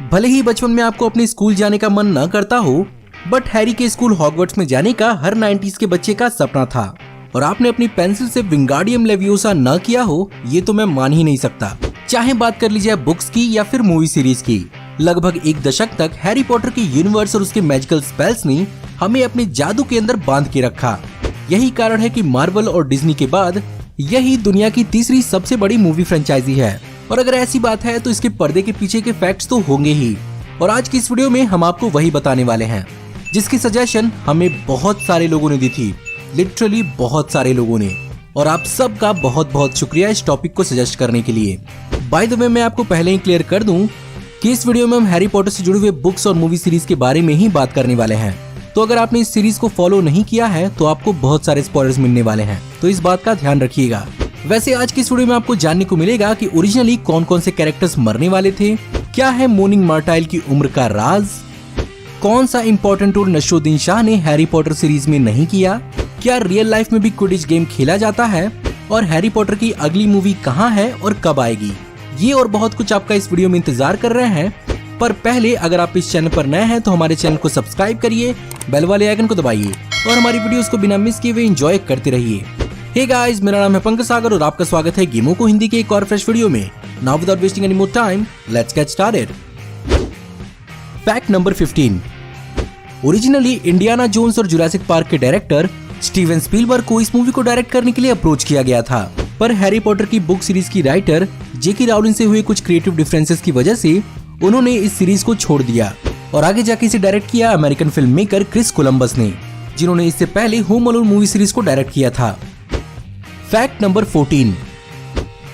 भले ही बचपन में आपको अपने स्कूल जाने का मन न करता हो, बट हैरी के स्कूल हॉगवर्ट्स में जाने का हर 90s के बच्चे का सपना था और आपने अपनी पेंसिल से विंगार्डियम लेवियोसा न किया हो, ये तो मैं मान ही नहीं सकता। चाहे बात कर लीजिए बुक्स की या फिर मूवी सीरीज की, लगभग एक दशक तक हैरी पॉटर की यूनिवर्स और उसके मैजिकल स्पेल्स ने हमें अपने जादू के अंदर बांध के रखा। यही कारण है कि मार्वल और डिज्नी के बाद यही दुनिया की तीसरी सबसे बड़ी मूवी फ्रेंचाइजी है। और अगर ऐसी बात है तो इसके पर्दे के पीछे के फैक्ट्स तो होंगे ही। और आज की इस वीडियो में हम आपको वही बताने वाले हैं, जिसकी सजेशन हमें बहुत सारे लोगों ने दी थी, लिटरली बहुत सारे लोगों ने। और आप सबका बहुत बहुत शुक्रिया इस टॉपिक को सजेस्ट करने के लिए। बाय द वे, मैं आपको पहले ही क्लियर कर दूं कि इस वीडियो में हम हैरी पॉटर से जुड़े हुए बुक्स और मूवी सीरीज के बारे में ही बात करने वाले हैं। तो अगर आपने इस सीरीज को फॉलो नहीं किया है तो आपको बहुत सारे स्पॉयलर्स मिलने वाले हैं, तो इस बात का ध्यान रखिएगा। वैसे आज की इस वीडियो में आपको जानने को मिलेगा कि ओरिजिनली कौन कौन से कैरेक्टर्स मरने वाले थे, क्या है मोर्निंग मार्टाइल की उम्र का राज, कौन सा इंपॉर्टेंट रोल नसरुद्दीन शाह ने हैरी पॉटर सीरीज में नहीं किया, क्या रियल लाइफ में भी क्विडिच गेम खेला जाता है, और हैरी पॉटर की अगली मूवी कहाँ है और कब आएगी। ये और बहुत कुछ आपका इस वीडियो में इंतजार कर रहे हैं। पर पहले अगर आप इस चैनल पर नए हैं तो हमारे चैनल को सब्सक्राइब करिए, बेल वाले आइकन को दबाइए और हमारी वीडियोस को बिना मिस किए हुए एंजॉय करते रहिए। हे गाइस, मेरा नाम है पंकज सागर और आपका स्वागत है गेमों को हिंदी के एक और फ्रेश वीडियो में। Now without wasting any more time, let's get started. Fact number 15। Originally Indiana Jones और जुरासिक पार्क के डायरेक्टर स्टीवन स्पीलबर्ग को इस मूवी को डायरेक्ट करने के लिए अप्रोच किया गया था, पर हैरी पॉटर की बुक सीरीज की राइटर जेके राउलिंग से हुए कुछ क्रिएटिव डिफरेंसेस की वजह से उन्होंने इस सीरीज को छोड़ दिया और आगे जाके इसे डायरेक्ट किया American film maker Chris Columbus ने, जिन्होंने इससे पहले होम अलोन मूवी सीरीज को डायरेक्ट किया था। Fact number 14।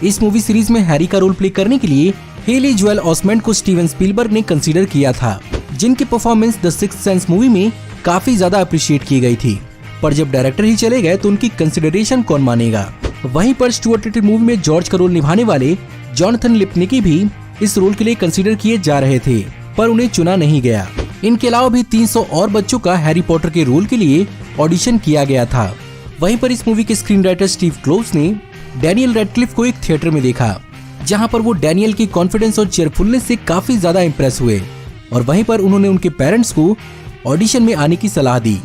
इस मूवी सीरीज में हैरी का रोल प्ले करने के लिए हेली जोएल ऑसमेंट को स्टीवन स्पीलबर्ग ने कंसीडर किया था, जिनकी performance the sixth sense movie में काफी ज्यादा अप्रिशिएट की गई थी। पर जब डायरेक्टर ही चले गए तो उनकी कंसिडरेशन कौन मानेगा। वहीं पर स्टुअर्ट लिटिल मूवी में जॉर्ज का रोल निभाने वाले जॉनथन लिपनिकी भी इस रोल के लिए कंसीडर किए जा रहे थे, पर उन्हें चुना नहीं गया। इनके अलावा भी 300 और बच्चों का हैरी पॉटर के रोल के लिए ऑडिशन किया गया था। वहीं पर इस मूवी के स्क्रीन राइटर स्टीव क्लोव्स ने डैनियल रेडक्लिफ को एक थिएटर में देखा, जहां पर वो डैनियल की कॉन्फिडेंस और चेयरफुलनेस से काफी ज्यादा इंप्रेस हुए और वहीं पर उन्होंने उनके पेरेंट्स को ऑडिशन में आने की सलाह दी।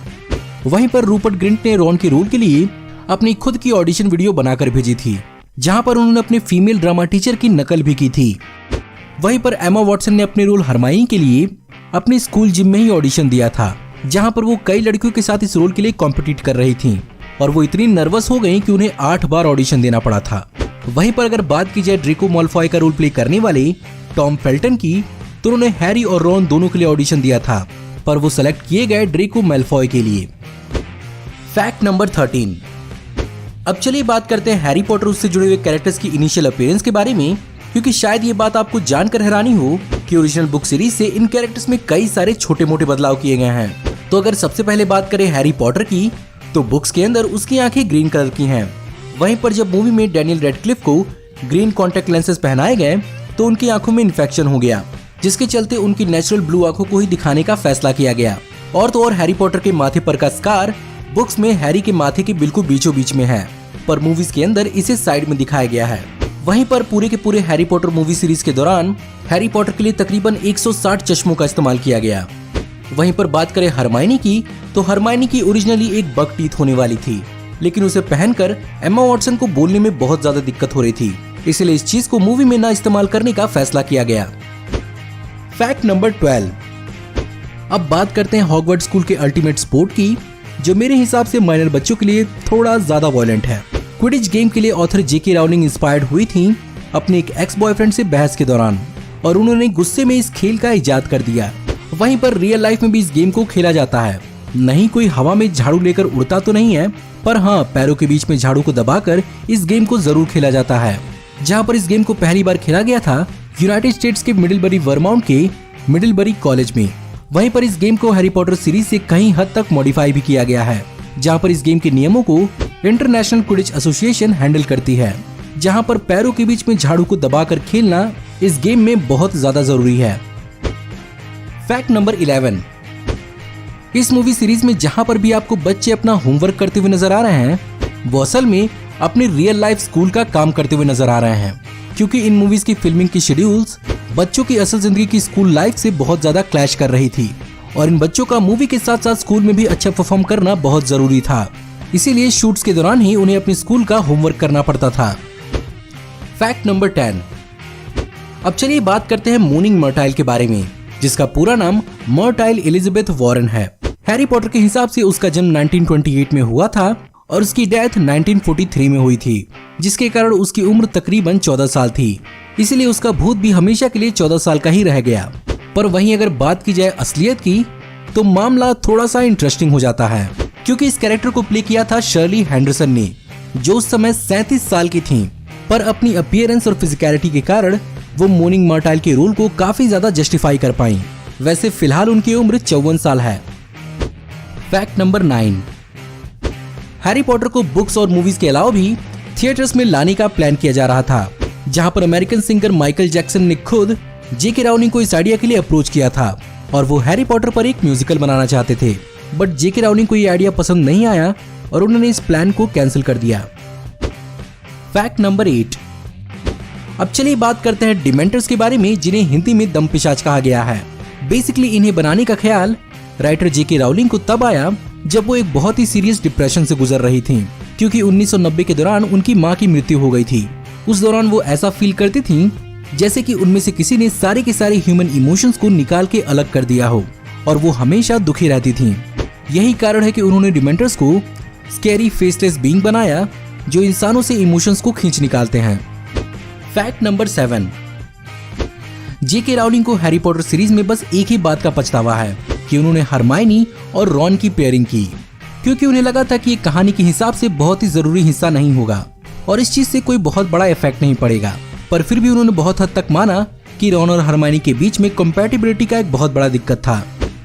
वहीं पर रूपर्ट ग्रिंट ने रॉन के रोल के लिए अपनी खुद की ऑडिशन वीडियो बनाकर भेजी थी, जहां पर उन्होंने अपने फीमेल ड्रामा टीचर की नकल भी की थी। वहीं पर एमा वॉटसन ने अपने रोल हरमाइनी के लिए अपने स्कूल जिम में ही ऑडिशन दिया था, जहां पर वो कई लड़कियों के साथ इस रोल के लिए कॉम्पिटिट कर रही थीं और वो इतनी नर्वस हो गई कि उन्हें 8 बार ऑडिशन देना पड़ा था। वहीं पर अगर बात की जाए ड्रेको मॉलफॉय का रोल प्ले करने वाले टॉम फेल्टन की, तो उन्होंने हैरी और रॉन दोनों के लिए ऑडिशन दिया था, पर वो सेलेक्ट किए गए ड्रेको मैलफॉय के लिए। Fact number 13। अब चलिए बात करते हैं हैरी पॉटर उससे जुड़े हुए कैरेक्टर्स की इनिशियल अपीयरेंस के बारे में, क्योंकि शायद ये बात आपको जानकर हैरानी हो कि ओरिजिनल बुक सीरीज से इन कैरेक्टर्स में कई सारे छोटे मोटे बदलाव किए गए हैं। तो अगर सबसे पहले बात करें हैरी पॉटर की, तो बुक्स के अंदर उसकी आंखें ग्रीन कलर की हैं। वहीं पर जब मूवी में डैनियल रेडक्लिफ को ग्रीन कॉन्टेक्ट लेंसेज पहनाए गए तो उनकी आंखों में इन्फेक्शन हो गया, जिसके चलते उनकी नेचुरल ब्लू आंखों को ही दिखाने का फैसला किया गया। और तो और हैरी पॉटर के माथे पर का स्कार बुक्स में हैरी के माथे के बिल्कुल बीचों बीच में है, पर मूवीज के अंदर इसे साइड में दिखाया गया है। वहीं पर पूरे के पूरे हैरी पॉटर मूवी सीरीज के दौरान हैरी पॉटर के लिए तकरीबन 160 चश्मों का इस्तेमाल किया गया। वहीं पर बात करें हरमाइनी की, तो हरमाइनी की ओरिजिनली एक बग टीथ होने वाली थी, लेकिन उसे पहनकर एमा वॉटसन को बोलने में बहुत ज्यादा दिक्कत हो रही थी, इसलिए इस चीज को मूवी में ना इस्तेमाल करने का फैसला किया गया। Fact number 12। अब बात करते हैं हॉगवर्ट्स स्कूल के अल्टीमेट स्पोर्ट की, जो मेरे हिसाब से माइनर बच्चों के लिए थोड़ा ज्यादा वॉयलेंट है। क्विडिच गेम के लिए ऑथर जेके राउलिंग इंस्पायर्ड हुई थी अपने एक एक्स बॉयफ्रेंड से बहस के दौरान, और उन्होंने गुस्से में इस खेल का इजाद कर दिया। वहीं पर रियल लाइफ में भी इस गेम को खेला जाता है। नहीं कोई हवा में झाड़ू लेकर उड़ता तो नहीं है, पर हाँ पैरों के बीच में झाड़ू को दबाकर इस गेम को जरूर खेला जाता है। जहाँ पर इस गेम को पहली बार खेला गया था यूनाइटेड स्टेट्स के मिडिलबरी वर्माउंट के मिडिलबरी कॉलेज में। वहीं पर इस गेम को हैरी पॉटर सीरीज से कहीं हद तक मॉडिफाई भी किया गया है, जहाँ पर इस गेम के नियमों को इंटरनेशनल क्विडिच एसोसिएशन हैंडल करती है, जहाँ पर पैरों के बीच में झाड़ू को दबाकर खेलना इस गेम में बहुत ज्यादा जरूरी है। Fact number 11। इस मूवी सीरीज में जहाँ पर भी आपको बच्चे अपना होमवर्क करते हुए नजर आ रहे हैं, वो असल में अपने रियल लाइफ स्कूल का काम करते हुए नजर आ रहे हैं, क्योंकि इन मूवीज की फिल्मिंग की शेड्यूल्स बच्चों की असल जिंदगी की स्कूल लाइफ से बहुत ज्यादा क्लैश कर रही थी और इन बच्चों का मूवी के साथ साथ स्कूल में भी अच्छा परफॉर्म करना बहुत जरूरी था। इसीलिए शूट्स के दौरान ही उन्हें अपने स्कूल का होमवर्क करना पड़ता था। Fact number 10। अब चलिए बात करते हैं मूनिंग मर्टाइल के बारे में, जिसका पूरा नाम मर्टाइल एलिजाबेथ वॉरेन है। हैरी पॉटर के हिसाब से उसका जन्म 1928 में हुआ था और उसकी डेथ 1943 में हुई थी, जिसके कारण उसकी उम्र तकरीबन 14 साल थी। इसीलिए उसका भूत भी हमेशा के लिए 14 साल का ही रह गया। पर वहीं अगर बात की जाए असलियत की, तो मामला थोड़ा सा इंटरेस्टिंग हो जाता है, क्योंकि इस कैरेक्टर को प्ले किया था शर्ली हैंडरसन ने, जो उस समय 37 साल की थी। पर अपनी अपीयरेंस और फिजिकलिटी के कारण वो मूनिंग मर्टाइल के रोल को काफी ज्यादा जस्टिफाई कर पाई। वैसे फिलहाल उनकी उम्र 54 साल है। Fact number 9। हैरी पॉटर को बुक्स और मूवीज के अलावा भी थिएटर्स में लाने का प्लान किया जा रहा था, जहां पर अमेरिकन सिंगर माइकल जैक्सन ने खुद जेके राउलिंग को इस आइडिया के लिए अप्रोच किया था और वो हैरी पॉटर पर एक म्यूजिकल बनाना चाहते थे। बट जेके राउलिंग को ये आइडिया पसंद नहीं आया और उन्होंने इस प्लान को कैंसिल कर दिया। Fact number 8। अब चलिए बात करते हैं डिमेंटर्स के बारे में, जिन्हें हिंदी में दम पिशाच कहा गया है। बेसिकली इन्हें बनाने का ख्याल राइटर जेके राउलिंग को तब आया जब वो एक बहुत ही सीरियस डिप्रेशन से गुजर रही थी, क्योंकि 1990 के दौरान उनकी माँ की मृत्यु हो गई थी। उस दौरान वो ऐसा फील करती थी जैसे कि उनमें से किसी ने सारे के सारे ह्यूमन इमोशंस को निकाल के अलग कर दिया हो और वो हमेशा दुखी रहती थी। यही कारण है कि उन्होंने डिमेंटर्स को स्कैरी फेसलेस बीइंग बनाया जो इंसानों से इमोशंस को खींच निकालते हैं। Fact number 7। जेके राउलिंग को हैरी पॉटर सीरीज में बस एक ही बात का पछतावा है कि उन्होंने हरमाइनी और रॉन की पेयरिंग की, क्योंकि उन्हें लगा था कि ये कहानी के हिसाब से बहुत ही जरूरी हिस्सा नहीं होगा और इस चीज से कोई बहुत बड़ा इफेक्ट नहीं पड़ेगा। पर फिर भी उन्होंने बहुत हद तक माना कि रॉन और हरमाइनी के बीच में कंपैटिबिलिटी का एक बहुत बड़ा दिक्कत था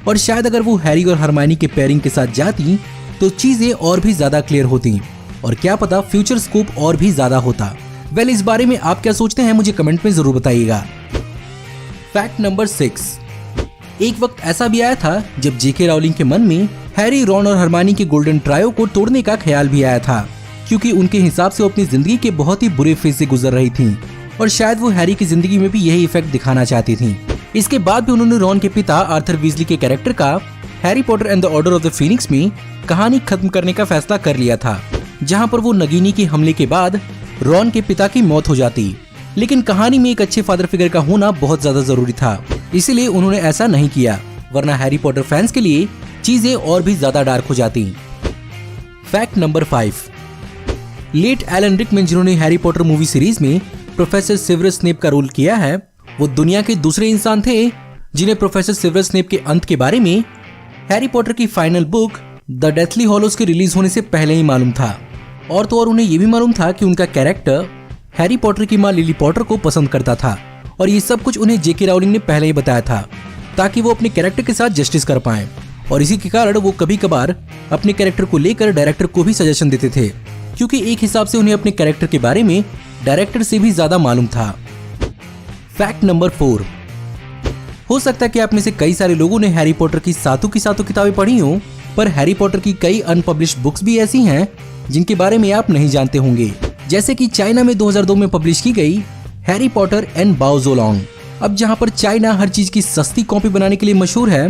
और शायद अगर वो हैरी और हरमाइनी के पेयरिंग के साथ जाती तो चीजें और भी ज्यादा क्लियर होती और क्या पता फ्यूचर स्कोप और भी ज्यादा होता। वेल, इस बारे में आप क्या सोचते हैं मुझे कमेंट में जरूर बताइएगा। Fact number 6। एक वक्त ऐसा भी आया था जब जेके राउलिंग के मन में हैरी, रॉन और हरमाइनी के गोल्डन ट्रायो को तोड़ने का ख्याल भी आया था, क्योंकि उनके हिसाब से वो अपनी जिंदगी के बहुत ही बुरे फेज से गुजर रही थी और शायद वो हैरी की जिंदगी में भी यही इफेक्ट दिखाना चाहती थी। इसके बाद भी उन्होंने रॉन के पिता आर्थर वीजली के कैरेक्टर का Harry Potter and the order of the Phoenix में कहानी खत्म करने का फैसला कर लिया था, जहां पर वो नगीनी के हमले के बाद रॉन के पिता की मौत हो जाती। लेकिन कहानी में एक अच्छे फादर फिगर का होना बहुत ज्यादा जरूरी था, इसीलिए उन्होंने ऐसा नहीं किया, वरना हैरी पॉटर फैंस के लिए चीजें और भी ज्यादा डार्क हो जाती। Fact number 5। Late Alan Rickman, जिन्होंने हैरी पॉटर मूवी सीरीज में प्रोफेसर सेवर्स स्नेप का रोल किया है, वो दुनिया के दूसरे इंसान थे जिन्हें प्रोफेसर सेवर्स स्नेप के अंत के बारे में हैरी पॉटर की final book the deathly hollows के रिलीज होने से पहले ही मालूम था। और तो और उन्हें ये भी मालूम था कि उनका कैरेक्टर हैरी पॉटर की माँ लिली पॉटर को पसंद करता था और ये सब कुछ उन्हें जेके राउलिंग ने पहले ही बताया था ताकि वो अपने कैरेक्टर के साथ जस्टिस कर पाएं। और इसी के कारण वो कभी कभार अपने कैरेक्टर को लेकर डायरेक्टर को भी सजेशन देते थे, क्योंकि एक हिसाब से उन्हें अपने कैरेक्टर के बारे में डायरेक्टर से भी ज्यादा मालूम था। Fact number 4। हो सकता है कि आप में से कई सारे लोगों ने हैरी पॉटर की सातों किताबें पढ़ी हो, पर हैरी पॉटर की कई अनपब्लिश्ड बुक्स भी ऐसी हैं जिनके बारे में आप नहीं जानते होंगे, जैसे कि चाइना में 2002 में पब्लिश की गई हैरी पॉटर एंड बाओ ज़ोलोंग। अब जहां पर चाइना हर चीज की सस्ती कॉपी बनाने के लिए मशहूर है,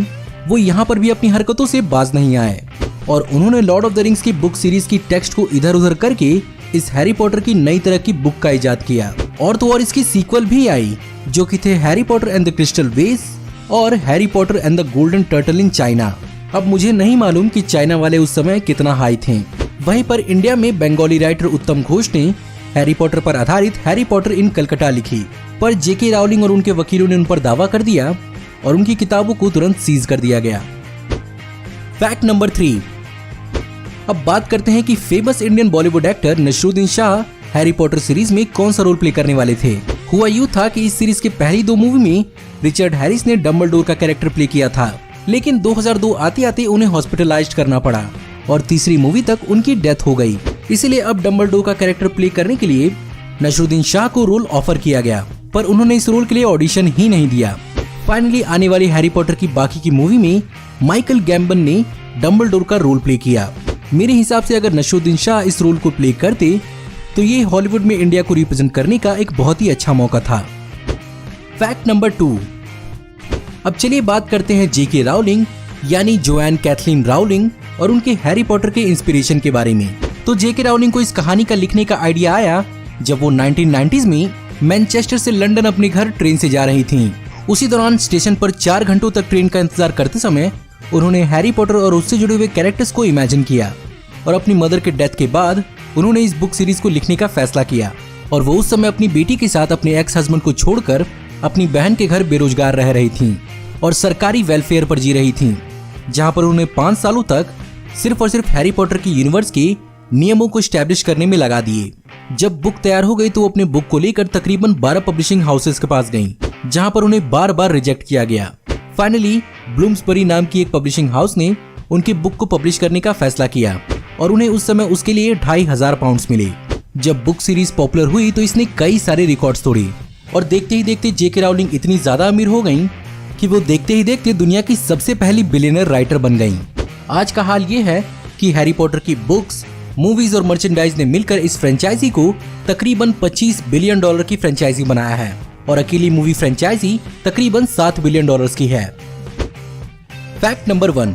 वो यहाँ पर भी अपनी हरकतों से बाज नहीं आए और उन्होंने लॉर्ड ऑफ द रिंग्स की बुक सीरीज की टेक्स्ट को इधर उधर करके इस हैरी पॉटर की नई तरह की बुक का इजाद किया। और तो और इसकी सीक्वल भी आई जो कि थे Harry Potter and the crystal वेस और Harry Potter and the golden turtle in China. अब मुझे नहीं मालूम कि चाइना वाले उस समय कितना हाई थे। वहीं पर इंडिया में बंगाली राइटर उत्तम घोष ने हैरी पॉटर पर आधारित हैरी पॉटर इन कलकत्ता लिखी, पर जेके राउलिंग और उनके वकीलों ने उन पर दावा कर दिया और उनकी किताबों को तुरंत सीज कर दिया गया। Fact number 3। अब बात करते हैं कि famous Indian Bollywood actor Naseeruddin Shah Harry Potter series में कौन सा रोल प्ले करने वाले थे। हुआ यूं था कि इस सीरीज के पहली 2 मूवी में रिचर्ड हैरिस ने डंबलडोर का कैरेक्टर प्ले किया था, लेकिन 2002 आते आते उन्हें हॉस्पिटलाइज्ड करना पड़ा और तीसरी मूवी तक उनकी डेथ हो गई। इसीलिए अब डंबलडोर का कैरेक्टर प्ले करने के लिए नसरुद्दीन शाह को रोल ऑफर किया गया, पर उन्होंने इस रोल के लिए ऑडिशन ही नहीं दिया। फाइनली आने वाली हैरी पॉटर की बाकी की मूवी में माइकल गैम्बन ने डंबलडोर का रोल प्ले किया। मेरे हिसाब से अगर नसरुद्दीन शाह इस रोल को प्ले करते तो ये हॉलीवुड में इंडिया को रिप्रेजेंट करने का एक बहुत ही अच्छा मौका था। Fact number 2। अब चलिए बात करते हैं जेके राउलिंग यानी जोएन कैथलीन राउलिंग और उनके हैरी पॉटर के इंस्पिरेशन के बारे में। तो जेके राउलिंग को इस कहानी का लिखने का आइडिया आया जब वो 1990s में मैनचेस्टर से लंदन अपने घर ट्रेन से जा रही थीं। उसी दौरान स्टेशन पर 4 घंटों तक ट्रेन का इंतजार करते समय उन्होंने हैरी पॉटर और उससे जुड़े हुए कैरेक्टर्स को इमेजिन किया और अपनी मदर के डेथ के बाद उन्होंने इस बुक सीरीज को लिखने का फैसला किया। और वो उस समय अपनी बेटी के साथ अपने एक्स हस्बैंड को छोड़कर अपनी बहन के घर बेरोजगार रह रही थीं और सरकारी वेलफेयर पर जी रही थीं, जहां पर उन्होंने 5 सालों तक सिर्फ और सिर्फ हैरी पॉटर की यूनिवर्स के नियमों को स्टैब्लिश करने में लगा दिए। जब बुक तैयार हो गई तो वो अपने बुक को लेकर तकरीबन 12 पब्लिशिंग हाउसेस के पास गईं, जहां पर उन्हें बार बार रिजेक्ट किया गया। फाइनली ब्लूम्सबरी नाम की एक पब्लिशिंग हाउस ने उनकी बुक को पब्लिश करने का फैसला किया और उन्हें उस समय उसके लिए 2500 पाउंड मिले। जब बुक सीरीज पॉपुलर हुई तो इसने कई सारे रिकॉर्ड्स तोड़े और देखते ही देखते जेके राउलिंग इतनी ज्यादा अमीर हो गईं कि वो देखते ही देखते दुनिया की सबसे पहली बिलियनर राइटर बन गईं। आज का हाल ये है कि हैरी पॉटर की बुक्स, मूवीज और मर्चेंडाइज ने मिलकर इस फ्रेंचाइजी को तकरीबन $25 बिलियन की फ्रेंचाइजी बनाया है और अकेली मूवी फ्रेंचाइजी तकरीबन $7 बिलियन की है। Fact number 1।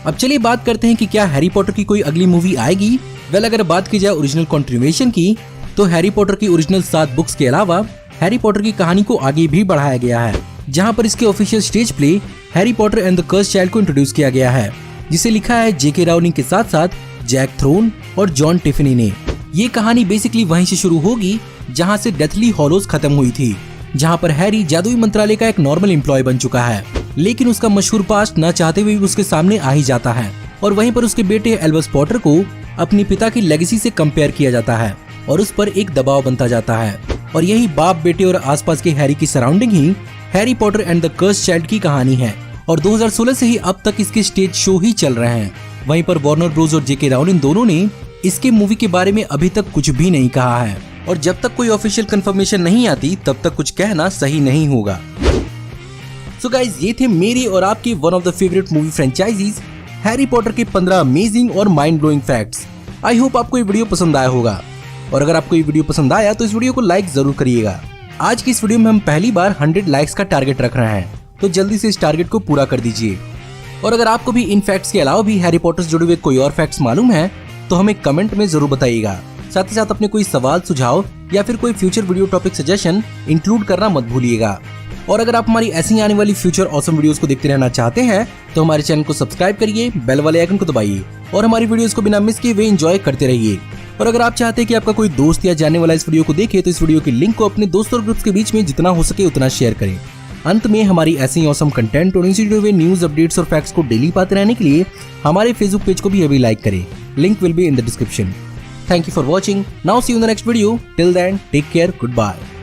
अब चलिए बात करते हैं कि क्या हैरी पॉटर की कोई अगली मूवी आएगी। अगर बात की जाए ओरिजिनल कंटिन्यूएशन की तो हैरी पॉटर की ओरिजिनल 7 बुक्स के अलावा हैरी पॉटर की कहानी को आगे भी बढ़ाया गया है, जहां पर इसके official stage play Harry Potter and the cursed child को इंट्रोड्यूस किया गया है, जिसे लिखा है जेके राउलिंग के साथ साथ जैक थ्रोन और जॉन टिफनी ने। ये कहानी बेसिकली वहीं से शुरू होगी जहां से डेथली हॉलोज खत्म हुई थी, जहां पर हैरी जादुई मंत्रालय का एक नॉर्मल एम्प्लॉय बन चुका है, लेकिन उसका मशहूर पास्ट न चाहते हुए उसके सामने आ ही जाता है और वहीं पर उसके बेटे एल्बस पॉटर को अपने पिता की लेगेसी से कंपेयर किया जाता है और उस पर एक दबाव बनता जाता है। और यही बाप बेटे और आसपास के हैरी की surrounding he Harry Potter and the cursed child की कहानी है और 2016 से ही अब तक इसके स्टेज शो ही चल रहे हैं। वहीं पर वार्नर ब्रोस और जेके राउलिंग दोनों ने इसके मूवी के बारे में अभी तक कुछ भी नहीं कहा है और जब तक कोई ऑफिशियल कंफर्मेशन नहीं आती तब तक कुछ कहना सही नहीं होगा। सो गाइज, ये थे मेरी और आपकी one of the favourite movie franchises Harry Potter के 15 अमेजिंग और mind blowing facts. I hope आपको ये वीडियो पसंद आया होगा और अगर आपको ये वीडियो पसंद आया तो इस वीडियो को लाइक जरूर करिएगा। आज की इस वीडियो में हम पहली बार 100 लाइक्स का टारगेट रख रहे हैं, तो जल्दी से इस टारगेट को पूरा कर दीजिए। और अगर आपको भी इन फैक्ट्स के अलावा भी हैरी पॉटर से जुड़े हुए कोई और फैक्ट्स मालूम है तो हमें कमेंट में जरूर बताइएगा। साथ ही साथ अपने कोई सवाल, सुझाव या फिर कोई future video topic suggestion include करना मत भूलिएगा। और अगर आप हमारी ऐसी आने वाली फ्यूचर ऑसम वीडियोस को देखते रहना चाहते हैं तो हमारे चैनल को सब्सक्राइब करिए, बेल वाले आइकन को दबाइए और हमारी वीडियोस को बिना मिस किए हुए एंजॉय करते रहिए। और अगर आप चाहते हैं कि आपका कोई दोस्त या जानने वाला इस वीडियो को देखे तो इस वीडियो की लिंक को अपने दोस्तों और ग्रुप्स के बीच में जितना हो सके उतना शेयर करें। अंत में हमारी ऐसी ऑसम कंटेंट और इनसे जुड़े हुए न्यूज, अपडेट्स और फैक्ट्स को डेली पाते रहने के लिए हमारे फेसबुक पेज को भी अभी लाइक करें। Link will be in the description. Thank you for watching. Now see you in the next video. Till then, take care. Goodbye.